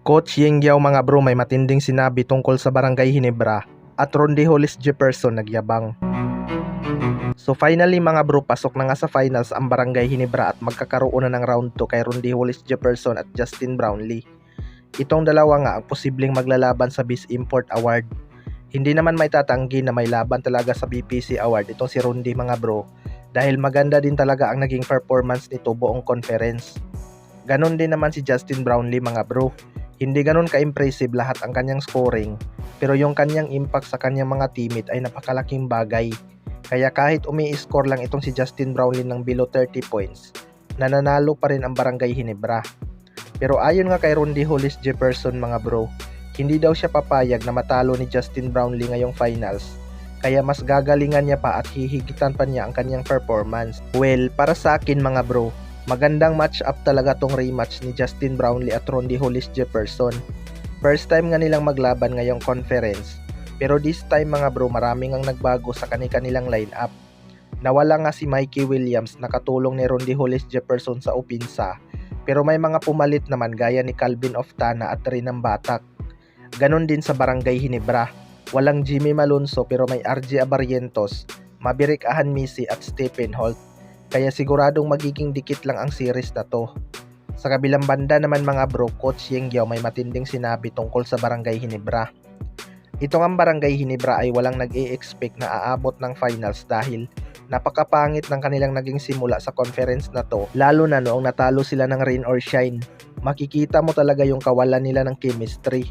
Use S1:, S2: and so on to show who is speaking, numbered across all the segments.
S1: Coach Yeng Yao mga bro may matinding sinabi tungkol sa Barangay Ginebra at Rondy Hollis Jefferson nagyabang. So finally mga bro, pasok na nga sa finals ang Barangay Ginebra at magkakaroon na ng round 2 kay Rondy Hollis Jefferson at Justin Brownlee. Itong dalawa nga ang posibleng maglalaban sa Best Import Award. Hindi naman may tatanggi na may laban talaga sa BPC Award itong si Rondy mga bro, dahil maganda din talaga ang naging performance nito buong conference. Ganon din naman si Justin Brownlee mga bro. Hindi ganon ka-impressive lahat ang kanyang scoring, pero yung kanyang impact sa kanyang mga teammate ay napakalaking bagay. Kaya kahit umi-score lang itong si Justin Brownlee ng below 30 points, nananalo pa rin ang Barangay Ginebra. Pero ayon nga kay Rondy Hollis Jefferson mga bro, hindi daw siya papayag na matalo ni Justin Brownlee ngayong finals, kaya mas gagalingan niya pa at hihigitan pa niya ang kanyang performance. Well, para sa akin mga bro, magandang match-up talaga tong rematch ni Justin Brownlee at Rondy Hollis Jefferson. First time nga nilang maglaban ngayong conference, pero this time mga bro maraming ang nagbago sa kanilang lineup. Nawala nga si Mikey Williams na katulong ni Rondy Hollis Jefferson sa opensa, pero may mga pumalit naman gaya ni Calvin Oftana at Rinam Batak. Ganon din sa Barangay Ginebra, walang Jimmy Malonzo pero may RJ Abarrientos, Maverick Ahanmisi at Stephen Holt. Kaya siguradong magiging dikit lang ang series na to. Sa kabilang banda naman mga bro, Coach Yeng Yao may matinding sinabi tungkol sa Barangay Ginebra. Ito nga Barangay Ginebra ay walang nag-i-expect na aabot ng finals dahil napakapangit ng kanilang naging simula sa conference na to, lalo na noong natalo sila ng rain or shine. Makikita mo talaga yung kawalan nila ng chemistry.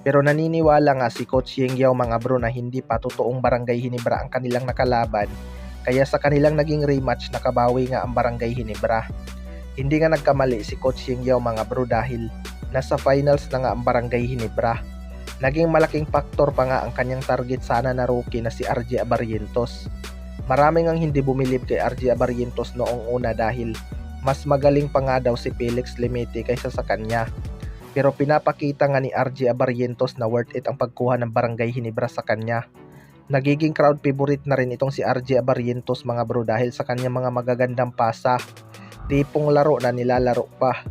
S1: Pero naniniwala nga si Coach Yeng Yao mga bro na hindi pa totoong Barangay Ginebra ang kanilang nakalaban. Kaya sa kanilang naging rematch nakabawi nga ang Barangay Ginebra. Hindi nga nagkamali si Coach Yeng Yao mga bro dahil nasa finals na nga ang Barangay Ginebra. Naging malaking faktor pa nga ang kanyang target sana na rookie na si RJ Abarrientos. Maraming ang hindi bumilib kay RJ Abarrientos noong una dahil mas magaling pa nga daw si Felix Limete kaysa sa kanya. Pero pinapakita nga ni RJ Abarrientos na worth it ang pagkuha ng Barangay Ginebra sa kanya. Nagiging crowd favorite na rin itong si RJ Abarrientos mga bro dahil sa kanyang mga magagandang pasa. Tipong laro na nilalaro pa,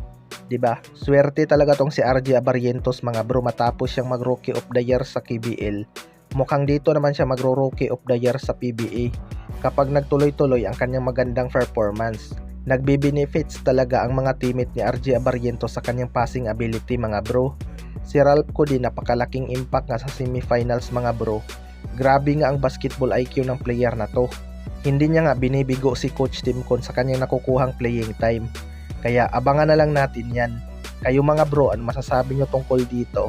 S1: 'di ba? Swerte talaga tong si RJ Abarrientos mga bro matapos siyang mag-Rookie of the Year sa KBL. Mukhang dito naman siya magro-Rookie of the Year sa PBA kapag nagtuloy-tuloy ang kanyang magandang performance. Nagbe-benefits talaga ang mga teammate ni RJ Abarrientos sa kanyang passing ability mga bro. Si Ralph Cody napakalaking impact nga sa semifinals mga bro. Grabe nga ang basketball IQ ng player na to. Hindi niya nga binibigo si Coach Timcon sa kanyang nakukuhang playing time. Kaya abangan na lang natin yan. Kayo mga bro, ano masasabi nyo tungkol dito?